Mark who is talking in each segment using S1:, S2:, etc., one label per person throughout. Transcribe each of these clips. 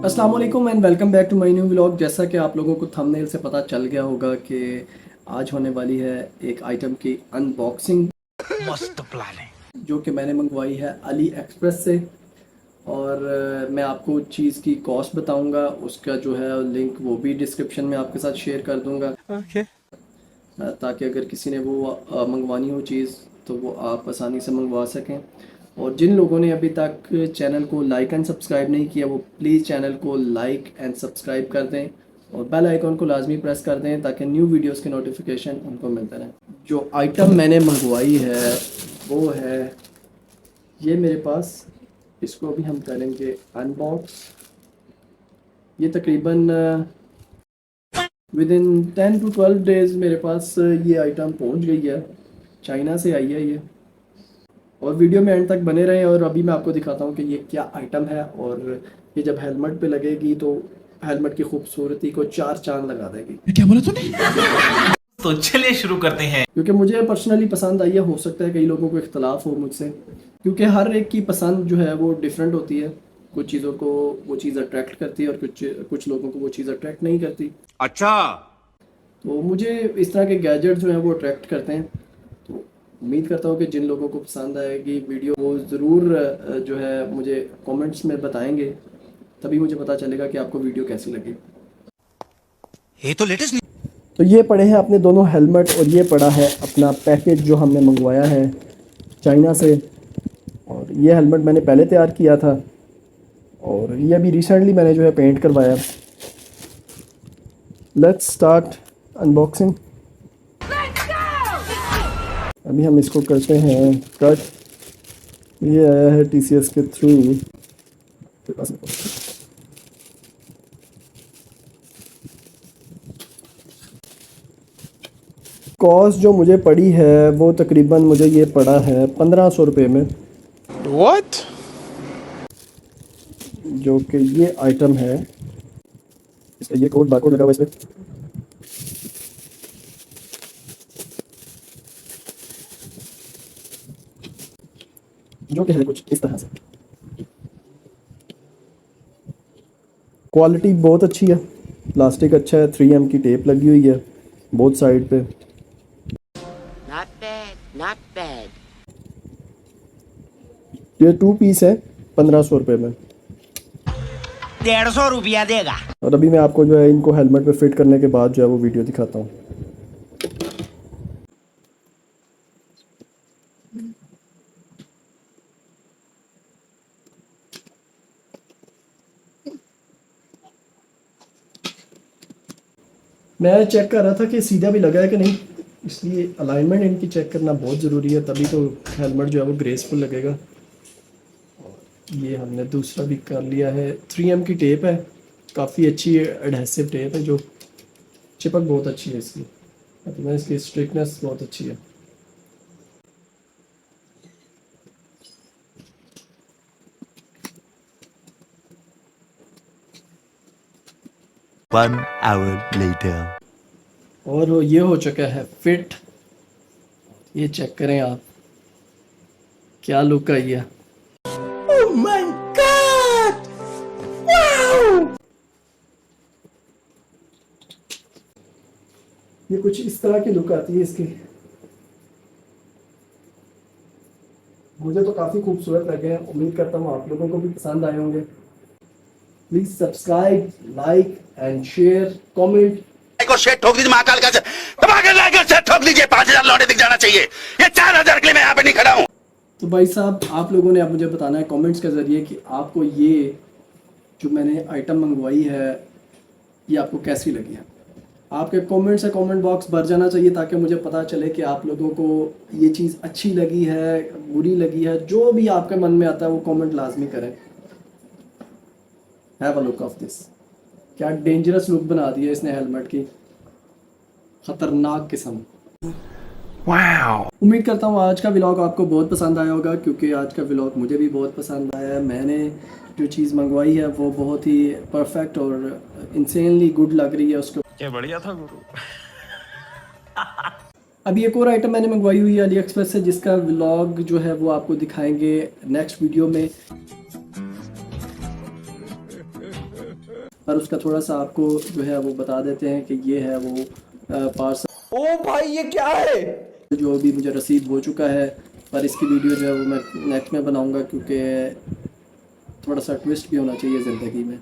S1: अस्सलाम वालेकुम and welcome back to my new vlog. जैसा कि आप लोगों को थंबनेल से पता चल गया होगा कि आज होने वाली है एक आइटम की अनबॉक्सिंग।
S2: मस्त प्लान है।
S1: जो कि मैंने मंगवाई है अली एक्सप्रेस से। और मैं आपको चीज़ की कॉस्ट बताऊंगा, उसका जो है लिंक वो भी डिस्क्रिप्शन में आपके साथ शेयर कर दूंगा। ताकि अगर किसी ने वो मंगवानी हो चीज़ तो वो आप आसानी से मंगवा सकें। और जिन लोगों ने अभी तक चैनल को लाइक एंड सब्सक्राइब नहीं किया वो प्लीज़ चैनल को लाइक एंड सब्सक्राइब कर दें और बेल आइकॉन को लाजमी प्रेस कर दें ताकि न्यू वीडियोस के नोटिफिकेशन उनको मिलते रहें। जो आइटम मैंने मंगवाई है वो है ये मेरे पास। इसको अभी हम करेंगे अनबॉक्स। ये तकरीबन विद इन 10 to 12 डेज़ मेरे पास ये आइटम पहुंच गई है। चाइना से आई है ये। और वीडियो में एंड तक बने रहें और अभी मैं आपको दिखाता हूँ कि ये क्या आइटम है। और ये जब हेलमेट पे लगेगी तो हेलमेट की खूबसूरती को चार चांद लगा देगी।
S2: क्या बोला तूने? तो चलिए शुरू करते हैं।
S1: क्योंकि मुझे पर्सनली पसंद आई है। हो सकता है कई लोगों को इख्तलाफ हो मुझसे, क्योंकि हर एक की पसंद जो है वो डिफरेंट होती है। कुछ चीज़ों को वो चीज़ अट्रैक्ट करती है और कुछ लोगों को वो चीज़ अट्रैक्ट नहीं करती।
S3: अच्छा।
S1: तो मुझे इस तरह के गैजेट जो हैं वो अट्रैक्ट करते हैं। तो उम्मीद करता हूँ कि जिन लोगों को पसंद आएगी वीडियो वो ज़रूर जो है मुझे कमेंट्स में बताएंगे, तभी मुझे पता चलेगा कि आपको वीडियो कैसी लगी।
S2: ये तो लेटेस्ट
S1: तो ये पड़े हैं अपने दोनों हेलमेट और ये पड़ा है अपना पैकेज जो हमने मंगवाया है चाइना से। और ये हेलमेट मैंने पहले तैयार किया था और ये अभी रिसेंटली मैंने जो है पेंट करवाया। Let's start unboxing. अभी हम इसको करते हैं कट। ये आया है TCS के थ्रू। कॉस्ट जो मुझे पड़ी है वो तकरीबन मुझे ये पड़ा है 1500 रुपये में।
S3: What?
S1: जो कि ये आइटम है, इसका ये कोड बारकोड लगा हुआ है इसमें। जो कि है कुछ इस तरह से। क्वालिटी बहुत अच्छी है, प्लास्टिक अच्छा है, 3M की टेप लगी हुई है बोथ साइड पे।
S4: Not bad, not bad.
S1: ये 2 पीस है 1500 रुपये में।
S4: 150 रुपया देगा।
S1: और अभी मैं आपको जो है इनको हेलमेट पे फिट करने के बाद जो है वो वीडियो दिखाता हूँ। मैं चेक कर रहा था कि सीधा भी लगा है कि नहीं, इसलिए अलाइनमेंट इनकी चेक करना बहुत ज़रूरी है, तभी तो हेलमेट जो है वो ग्रेसफुल लगेगा। और ये हमने दूसरा भी कर लिया है। 3M की टेप है, काफ़ी अच्छी एडहेसिव टेप है, जो चिपक बहुत अच्छी है इसकी। मतलब इसकी स्ट्रिकनेस बहुत अच्छी है।
S5: One hour later.
S1: और ये हो चुका है फिट। ये चेक करें आप, क्या लुक आई है। Oh my God! Wow! ये कुछ इस तरह की लुक आती है इसकी। मुझे तो काफ़ी खूबसूरत लगे हैं। उम्मीद करता हूँ आप लोगों को भी पसंद आए होंगे। Please subscribe, like and share, comment.
S3: को शेर ठोक दीजिए महाकाल का दबाकर लाइक और शेर ठोक दीजिए। 5000 लौटे दिख जाना चाहिए। ये 4000 के लिए मैं यहाँ पे नहीं खड़ा हूँ।
S1: तो भाई साहब आप लोगों ने अब मुझे बताना है कमेंट्स के ज़रिए कि आपको ये जो मैंने आइटम मंगवाई है ये आपको कैसी लगी है। आपके कमेंट से कमेंट बॉक्स भर जाना चाहिए ताकि मुझे पता चले कि आप लोगों को ये चीज़ अच्छी लगी है, बुरी लगी है। जो भी आपके मन में आता है वो कमेंट लाजमी करें। Have a look of this. क्या डेंजरस लुक बना दिया इसने हेलमेट की, खतरनाक किस्म।
S3: वाओ।
S1: उम्मीद करता हूँ आज का व्लॉग आपको बहुत पसंद आया होगा, क्योंकि आज का व्लॉग मुझे भी बहुत पसंद आया है। मैंने जो चीज़ मंगवाई है वो बहुत ही परफेक्ट और इंसेनली गुड लग रही है उसको।
S2: क्या बढ़िया था गुरु।
S1: अभी एक और आइटम मैंने मंगवाई हुई है अली एक्सप्रेस से, जिसका व्लॉग जो है वो आपको दिखाएंगे नेक्स्ट वीडियो में। पर उसका थोड़ा सा आपको जो है वो बता देते हैं कि ये है वो पार्सल।
S5: ओ भाई ये क्या है?
S1: जो अभी मुझे रसीद हो चुका है, पर इसकी वीडियो जो है वो मैं नेक्स्ट में बनाऊंगा, क्योंकि थोड़ा सा ट्विस्ट भी होना चाहिए ज़िंदगी में,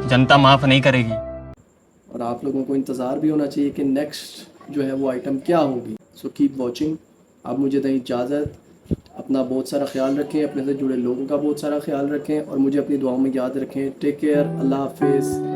S6: जनता माफ नहीं करेगी।
S1: और आप लोगों को इंतज़ार भी होना चाहिए कि नेक्स्ट जो है वो आइटम क्या होगी। So keep watching. आप मुझे दें इजाज़त। अपना बहुत सारा ख्याल रखें, अपने से जुड़े लोगों का बहुत सारा ख्याल रखें, और मुझे अपनी दुआओं में याद रखें। टेक केयर, अल्लाह हाफिज़।